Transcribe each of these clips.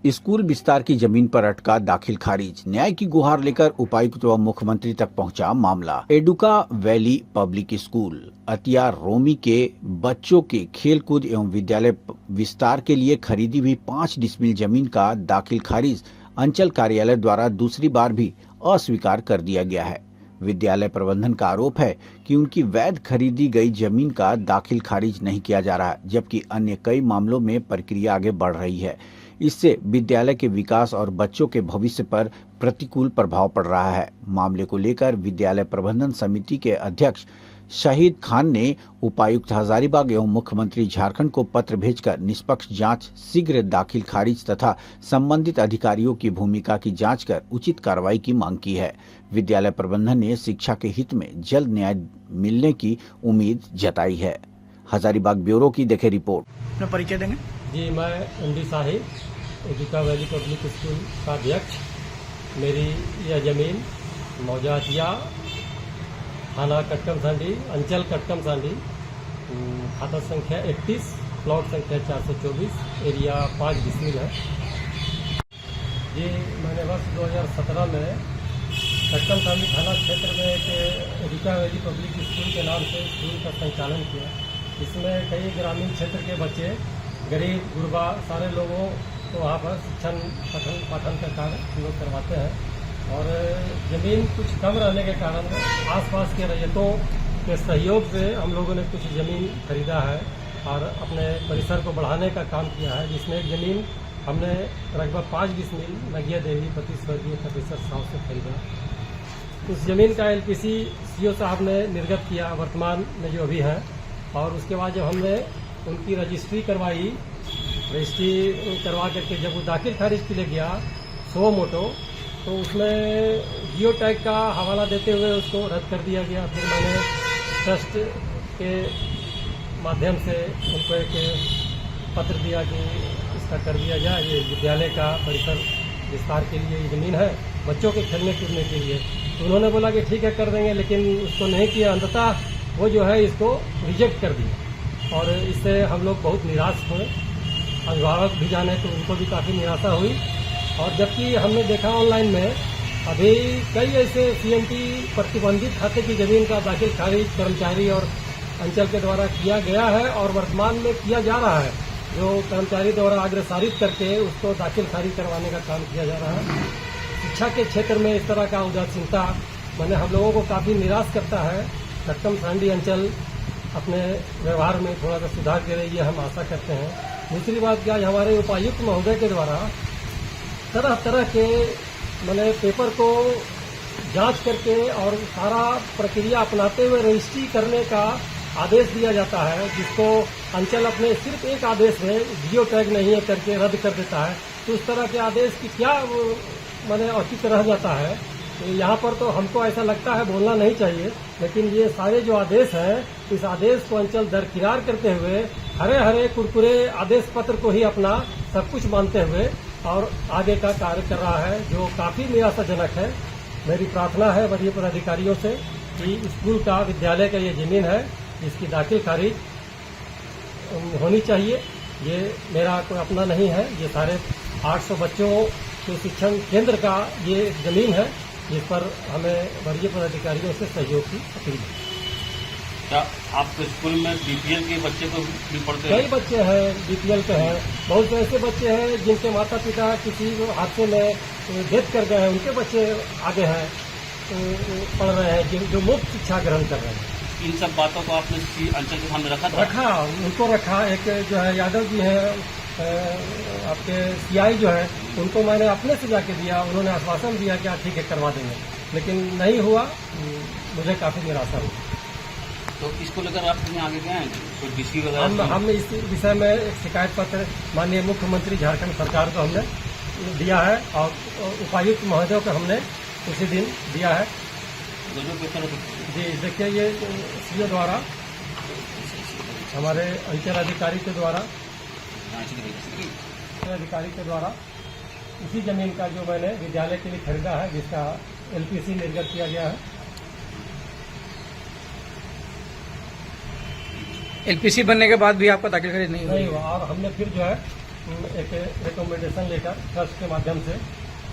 School विस्तार की जमीन पर अटका दाखिल खारिज। न्याय की गुहार लेकर उपायुक्त व मुख्यमंत्री तक पहुंचा मामला। एडुका वैली पब्लिक स्कूल अतिया रोमी के बच्चों के खेलकूद एवं विद्यालय विस्तार के लिए खरीदी हुई 5 डिसमिल जमीन का दाखिल खारिज अंचल कार्यालय द्वारा दूसरी बार भी अस्वीकार कर दिया गया है। विद्यालय प्रबंधन का आरोप है कि उनकी वैध खरीदी गई जमीन का दाखिल खारिज नहीं किया जा रहा, जबकि अन्य कई मामलों में प्रक्रिया आगे बढ़ रही है। इससे विद्यालय के विकास और बच्चों के भविष्य पर प्रतिकूल प्रभाव पड़ रहा है। मामले को लेकर विद्यालय प्रबंधन समिति के अध्यक्ष शहीद खान ने उपायुक्त हजारीबाग एवं मुख्यमंत्री झारखंड को पत्र भेजकर निष्पक्ष जांच, शीघ्र दाखिल खारिज तथा संबंधित अधिकारियों की भूमिका की जांच कर उचित कार्रवाई की मांग की है। विद्यालय प्रबंधन ने शिक्षा के हित में जल्द न्याय मिलने की उम्मीद जताई है। हजारीबाग ब्यूरो की देखे रिपोर्ट। अपना परिचय देंगे? जी, मैं एमडी साहिब, एडुका वैली पब्लिक स्कूल का अध्यक्ष। मेरी यह ज़मीन मौजा अतिया, थाना कटकम सांडी, अंचल कटकम सांडी, खाता संख्या 31, प्लॉट संख्या 424, एरिया 5 डिसमिल है। जी, मैंने वर्ष 2017 में कटकम सांडी थाना क्षेत्र में एक एडुका वैली पब्लिक स्कूल के नाम से स्कूल का संचालन किया। इसमें कई ग्रामीण क्षेत्र के बच्चे, गरीब गुरबा सारे लोगों को वहाँ पर शिक्षण पठन का कार्य हम लोग करवाते हैं। और ज़मीन कुछ कम रहने के कारण आसपास के रैयतों के सहयोग से हम लोगों ने कुछ ज़मीन खरीदा है और अपने परिसर को बढ़ाने का काम किया है, जिसमें एक ज़मीन हमने लगभग 5 डिसमिल नगिया देवी 32 वर्गीय प्रोफेसर साहब से खरीदा। उस ज़मीन का LPC CO साहब ने निर्गत किया वर्तमान में जो अभी है, और उसके बाद जब हमने उनकी रजिस्ट्री करवाई, रजिस्ट्री करवा करके जब वो दाखिल खारिज के लिए गया सो मोटो, तो उसमें जियो टैग का हवाला देते हुए उसको रद्द कर दिया गया। फिर मैंने ट्रस्ट के माध्यम से उनको एक पत्र दिया कि इसका कर दिया जाए, ये विद्यालय का परिसर विस्तार के लिए ये ज़मीन है, बच्चों के खेलने कूदने के लिए। तो उन्होंने बोला कि ठीक है कर देंगे, लेकिन उसको नहीं किया। अंततः वो जो है इसको रिजेक्ट कर दिया और इससे हम लोग बहुत निराश हुए। अभिभावक भी जाने तो उनको भी काफ़ी निराशा हुई। और जबकि हमने देखा ऑनलाइन में अभी कई ऐसे CMT प्रतिबंधित खाते की ज़मीन का दाखिल खारिज कर्मचारी और अंचल के द्वारा किया गया है और वर्तमान में किया जा रहा है, जो कर्मचारी द्वारा अग्रसारित करके उसको दाखिल खारिज करवाने का काम किया जा रहा है। शिक्षा के क्षेत्र में इस तरह का उदासीनता मैंने हम लोगों को काफ़ी निराश करता है। कटकम सांडी अंचल अपने व्यवहार में थोड़ा सा सुधार करे, ये हम आशा करते हैं। दूसरी बात क्या, हमारे उपायुक्त महोदय के द्वारा तरह तरह के मैंने पेपर को जांच करके और सारा प्रक्रिया अपनाते हुए रजिस्ट्री करने का आदेश दिया जाता है, जिसको अंचल अपने सिर्फ एक आदेश में जियो टैग नहीं है करके रद्द कर देता है। तो उस तरह के आदेश की क्या मैंने औचित्य रह जाता है। तो यहाँ पर तो हमको ऐसा लगता है बोलना नहीं चाहिए, लेकिन ये सारे जो आदेश हैं, इस आदेश को अंचल दरकिरार करते हुए हरे हरे कुरकुरे आदेश पत्र को ही अपना सब कुछ मानते हुए और आगे का कार्य कर रहा है, जो काफ़ी निराशाजनक है। मेरी प्रार्थना है वरीय पदाधिकारियों से कि स्कूल का, विद्यालय का ये ज़मीन है, इसकी दाखिल खारिज होनी चाहिए। ये मेरा कोई अपना नहीं है, ये सारे 800 बच्चों के शिक्षण केंद्र का ये ज़मीन है, जिस पर हमें वरीय पदाधिकारियों से सहयोग की अपील है। क्या आपके स्कूल में BPL के बच्चे को भी पढ़ते हैं? कई बच्चे हैं BPL के हैं, बहुत से ऐसे बच्चे हैं जिनके माता पिता किसी हादसे में डेथ कर गए हैं, उनके बच्चे आगे हैं, पढ़ रहे हैं, जो मुफ्त शिक्षा ग्रहण कर रहे हैं। इन सब बातों को आपने अंचल के सामने रखा? उनको रखा। एक जो है यादव जी हैं, आपके CI जो है, उनको मैंने अपने से जाके दिया। उन्होंने आश्वासन दिया कि ठीक है करवा देंगे, लेकिन नहीं हुआ। मुझे काफ़ी निराशा हुई। तो इसको लेकर आप कहीं आगे गए हैं? कोई DC वगैरह? हम इस विषय में एक शिकायत पत्र माननीय मुख्यमंत्री झारखंड सरकार को हमने दिया है और उपायुक्त महोदय को हमने उसी दिन दिया है। जी, देखिए ये CO द्वारा, हमारे अंचल अधिकारी के द्वारा इसी जमीन का जो मैंने विद्यालय के लिए खरीदा है, जिसका LPC निर्गत किया गया है। LPC बनने के बाद भी आपका दाखिल खारिज नहीं हुआ और हमने फिर जो है एक रिकमेंडेशन लेकर ट्रस्ट के माध्यम से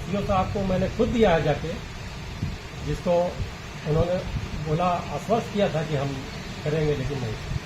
सीओ साहब को मैंने खुद दिया है जाके, जिसको उन्होंने बोला, आश्वस्त किया था कि हम करेंगे, लेकिन नहीं।